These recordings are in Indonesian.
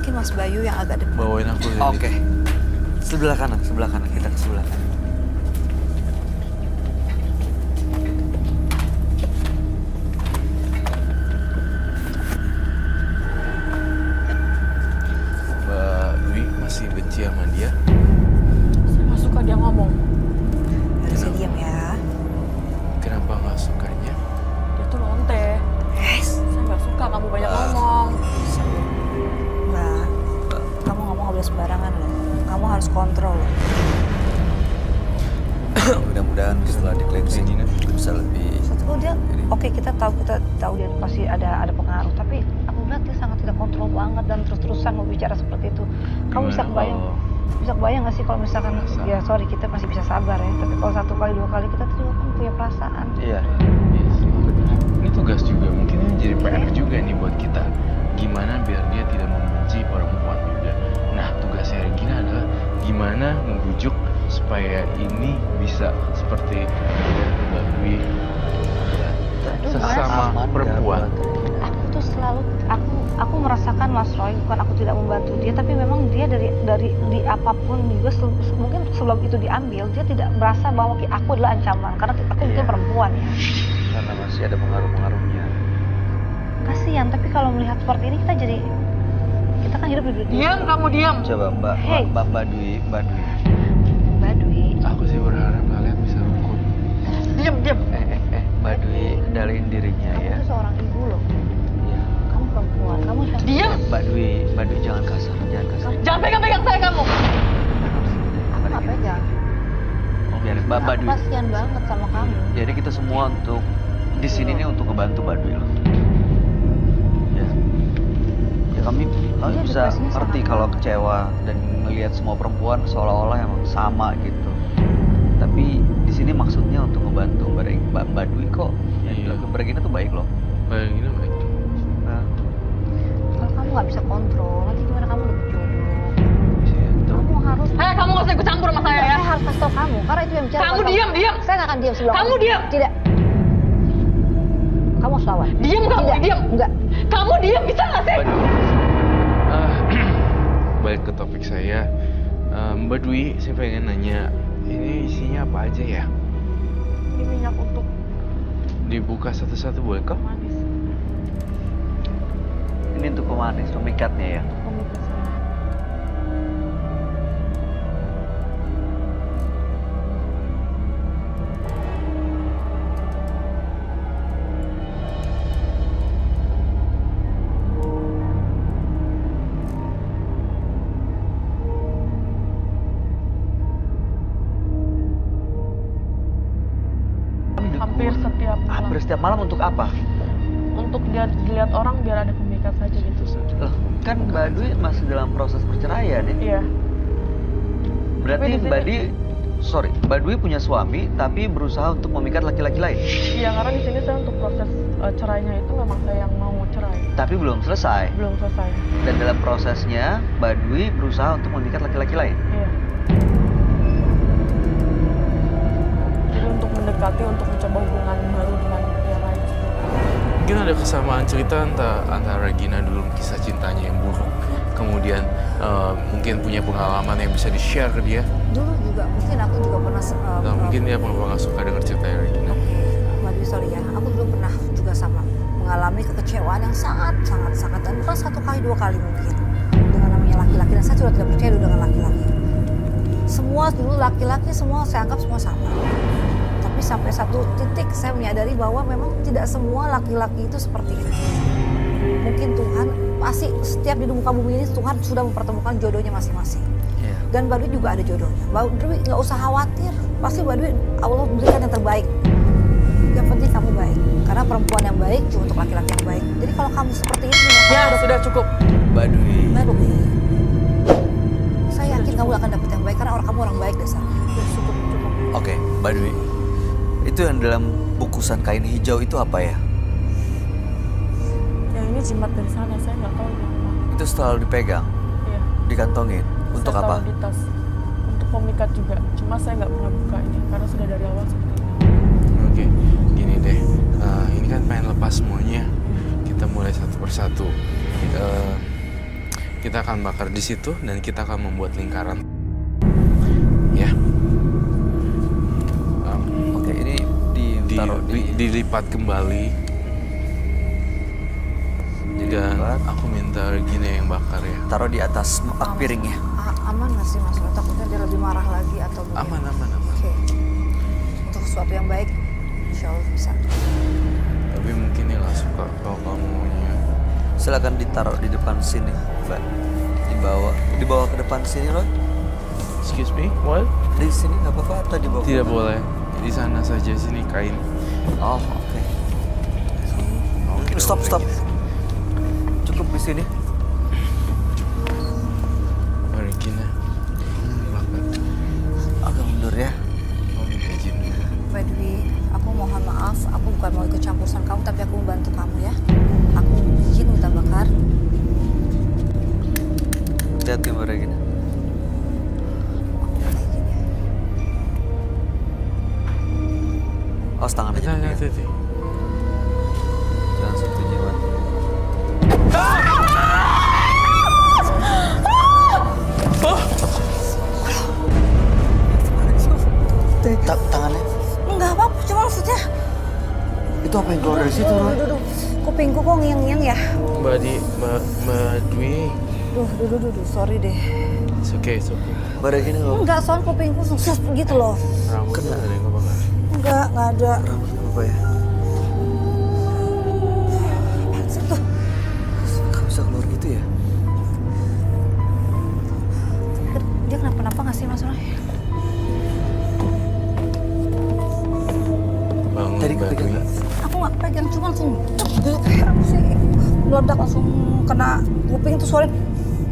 mungkin Mas Bayu yang agak dekat. Bawain aku ya. Oke. Sebelah kanan. Kita ke sebelah kanan. Mbak Dwi masih benci sama dia. Saya nggak suka dia ngomong. Gak bisa diam ya. Kenapa nggak sukanya? Dia tuh lonte. Yes. Saya nggak suka kamu banyak ngomong. Mbak, kamu ngomong gak boleh sembarangan loh. Kamu harus kontrol loh. Mudah-mudahan setelah di cleansing bisa lebih. Satu dia, oke kita tahu dia pasti ada pengaruh. Tapi aku lihat dia sangat tidak kontrol banget dan terus-terusan mau bicara seperti itu. Kamu bisa kebayang nggak sih kalau misalkan ya sorry kita masih bisa sabar ya. Tapi kalau 1 kali 2 kali kita juga kan punya perasaan. Iya. Iya sih. Ini tugas juga, mungkin ini jadi PR juga nih buat kita. Gimana biar dia tidak membenci perempuan juga. Nah, tugasnya Regina adalah gimana membujuk supaya ini bisa seperti Mbak Dwi sesama Aman, perempuan. Aku tuh selalu aku merasakan Mas Roy, bukan aku tidak membantu dia, tapi memang dia dari di apapun juga mungkin sebelum itu diambil dia tidak merasa bahwa aku adalah ancaman karena aku mungkin perempuan ya. Karena masih ada pengaruh-pengaruhnya. Kasihan, tapi kalau melihat seperti ini kita kan hidup di dunia. Diam kamu diam. Coba Mbak Dwi. Mbak Dwi. Aku sih berharap kalian bisa rukun. Diam. Mbak Dwi kendaliin dirinya Kamu ya. tuh seorang ibu loh. Iya. Kamu perempuan, kamu siapa? Diam. Mbak Dwi jangan kasar. Jangan pegang-pegang saya kamu. Aku nggak pegang. Biar Mbak Aku Dwi. kasihan banget sama kamu. Jadi kita semua untuk di sini nih untuk ngebantu Mbak Dwi loh. Ya. Ya kami Dia bisa depresinya ngerti sangat kalau parah. kecewa dan melihat semua perempuan seolah-olah emang sama gitu. Tapi di sini maksudnya untuk ngebantu Mbak Dwi kok. Yang Iya. dilakukan Regina tuh baik loh. Bayangin baik. Nah, Kalau kamu nggak bisa kontrol, nanti gimana kamu udah berjodoh? gitu. Kamu harus. Kamu nggak usah ikut campur sama saya ya. Saya harus kasih tau kamu, karena itu yang bicara. Kamu bukan diam. Saya nggak akan diam sebelum. Kamu diam. Tidak. Kamu harus lawan. Diam kamu, Tidak. diam. Enggak. Kamu diam bisa nggak sih? Mbak Dwi. Balik ke topik saya. Mbak Dwi, saya pengen nanya, ini isinya apa aja ya? Ini minyak untuk Dibuka satu-satu boleh kok? manis. Ini untuk pemanis, pemikatnya ya. Pemikat saya. Hampir setiap malam untuk apa? Untuk dilihat orang biar ada pemikat saja gitu. Loh, kan Mbak Dwi masih dalam proses perceraian ya. Iya. Berarti Tapi di sini- Mbak Dwi punya suami tapi berusaha untuk memikat laki-laki lain. Iya, karena di sini saya untuk proses cerainya itu memang saya yang mau cerai. Tapi belum selesai. Belum selesai. Dan dalam prosesnya Mbak Dwi berusaha untuk memikat laki-laki lain. Iya. Jadi untuk mendekati, untuk mencoba hubungan baru dengan yang lain. Mungkin ada kesamaan cerita antara Regina dulu kisah cintanya yang buruk. Kemudian mungkin punya pengalaman yang bisa di-share ke dia. Dulu juga mungkin aku juga pernah. Nah, mungkin dia nggak suka dengar cerita Regina. Oke, Mbak Dwi sorry ya. Aku dulu pernah juga sama mengalami kekecewaan yang sangat dan bukan 1 kali 2 kali mungkin dengan namanya laki-laki, dan saya sudah tidak percaya dulu dengan laki-laki. Semua dulu laki-laki semua saya anggap semua sama. Tapi sampai satu titik saya menyadari bahwa memang tidak semua laki-laki itu seperti itu. Mungkin Tuhan pasti setiap di muka bumi ini Tuhan sudah mempertemukan jodohnya masing-masing. Iya. Dan Mbak Dwi juga ada jodohnya. Mbak Dwi nggak usah khawatir, pasti Mbak Dwi Allah berikan yang terbaik. Yang penting kamu baik, karena perempuan yang baik cuma untuk laki-laki yang baik. Jadi kalau kamu seperti itu, Ya, sudah cukup. Mbak Dwi. Mbak Dwi, saya yakin kamu akan dapat yang baik karena kamu orang baik dasarnya. Sudah cukup. Oke, Mbak Dwi. Itu yang dalam bungkusan kain hijau itu apa ya? Yang ini jimat dari sana, saya nggak tahu ini apa. Itu selalu dipegang, Iya. dikantongin. Untuk Saya apa? taruh di tas. Untuk pemikat juga. Cuma saya nggak pernah buka ini karena sudah dari awal seperti ini. Oke, gini deh. Ini kan pengen lepas semuanya. Kita mulai satu persatu. Kita akan bakar di situ dan kita akan membuat lingkaran. Ya. Oke, ini ditaruh dilipat kembali. Dan aku minta Regina yang bakar ya. taruh di atas piring ya. Aman nggak sih Mas Roy? Takutnya dia lebih marah lagi atau Aman. Oke. Untuk sesuatu yang baik, insya Allah bisa. Tapi mungkin dia nggak suka kalau kamu maunya. Silakan ditaruh di depan sini, Mbak. Dibawa ke depan sini, Roy. Excuse me, what? Di sini nggak apa-apa atau dibawa? Tidak boleh. Di sana saja, sini kain. Oh, oke. Oke, Stop. oke. Cukup di sini. Regina, bakar. Agak mundur ya. Oh, minta izin dulu. By the way, aku mohon maaf, aku bukan mau ikut campuran kamu, tapi aku membantu kamu ya. Aku izin minta bakar. Hati-hati Mbak Regina. Aku minta izin ya. Awas tangan aja. Hati-hati. Jangan sentuh jimat. Tangannya. Enggak apa-apa, cuma maksudnya. Itu apa yang keluar dari situ, Roy? Duh. Kupingku kok ngiang-ngiang ya. Mbak Dwi. Duh, sorry deh. It's okay. Mbak Regina nggak Enggak, soal kupingku sukses gitu loh. Rambutnya ada yang kebakar. Enggak ada. apa ya? Apaan sih tuh? Gak bisa keluar gitu ya? Dia kenapa-napa nggak sih Mas Roy? Bangun Tadi Mbak kepegang Dwi. nggak? Aku nggak pegang, cuma langsung cek gitu. Kayak apa sih? Meledak langsung kena kuping tuh suara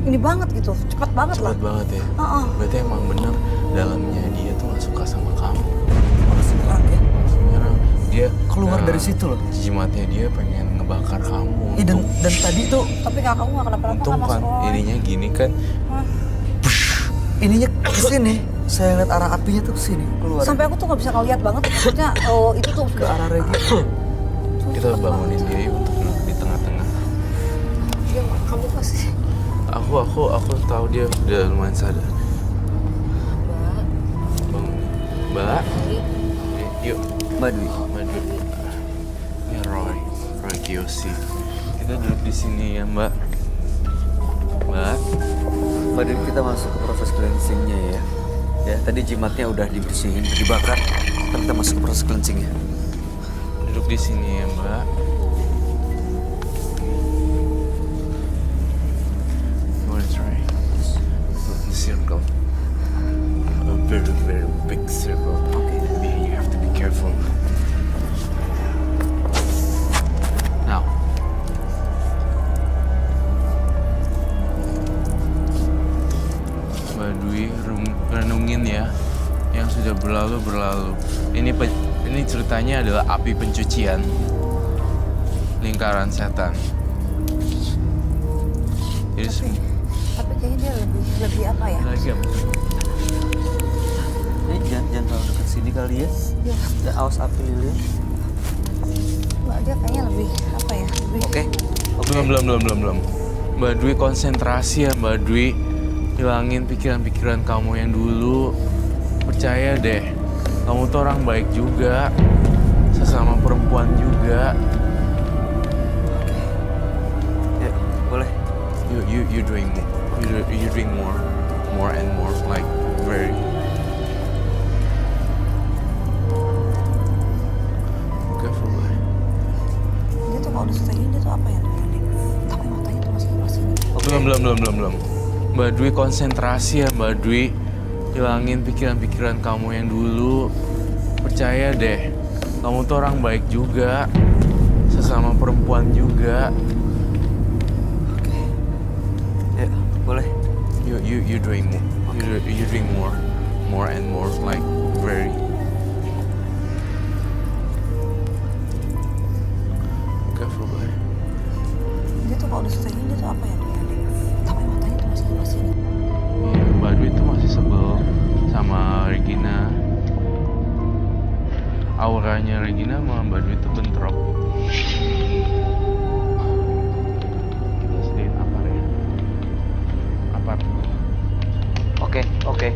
ini banget gitu. Cepat banget lah. Cepet banget ya. Heeh. Berarti emang bener dalamnya dia tuh gak suka sama kamu. Masih berat ya? Sekarang dia Keluar dari situ loh. Jimatnya dia pengen ngebakar kamu. Ih, dan tadi tuh Tapi kakakku nggak kenapa-napa Untung kan Mas kan Roy. ininya gini kan. Hah. ininya ke sini. Saya lihat arah apinya tuh ke sini keluar. Sampai aku tuh nggak bisa ngeliat banget. Maksudnya oh itu tuh ke arah Regina. Kita bangunin dia yuk untuk duduk di tengah-tengah. Dia kamu pasti. Aku tahu dia udah lumayan sadar. Mbak, Bangun. Mbak. Dwi, Yuk. Mbak Dwi. Maju. Ini Roy Kiyoshi. Kita duduk di sini ya Mbak. Mbak. Mbak Dwi, kita masuk ke proses cleansingnya ya. Ya, tadi jimatnya udah dibersihin, dibakar. Kan kita masuk ke proses cleansingnya. Duduk di sini ya Mbak. You wanna try? The circle. A very, very big circle. Okay. You have to be careful. Now. Mbak Dwi renungin ya yang sudah berlalu. Ini ceritanya adalah api pencucian lingkaran setan. Jadi tapi kayaknya dia lebih apa ya? lagi apa? Jangan terlalu dekat sini kali ya. Dia, Dan awas api lilin. Mbak, dia kayaknya lebih apa ya? Lebih. Oke. Belum. Mbak Dwi konsentrasi ya Mbak Dwi. Hilangin pikiran-pikiran kamu yang dulu. Percaya deh, kamu tuh orang baik juga. Sesama perempuan juga. Ya, boleh. You doing more and more like very. Careful, boy. Dia tuh kalau udah selesai ini dia tuh apa ya? Tapi matanya tuh masih ini. Belum. Mbak Dwi konsentrasi ya Mbak Dwi. Hilangin pikiran-pikiran kamu yang dulu. Percaya deh, kamu tuh orang baik juga. Sesama perempuan juga. Oke. Ya, boleh. You doing more and more like very. Careful, boy. Dia tuh kalau udah selesai ini dia tuh apa ya? Tapi matanya tuh masih ini. Iya, Mbak Dwi tuh masih sebel sama Regina. Auranya Regina sama Mbak Dwi tuh bentrok. Kita sediain apa ya? Oke,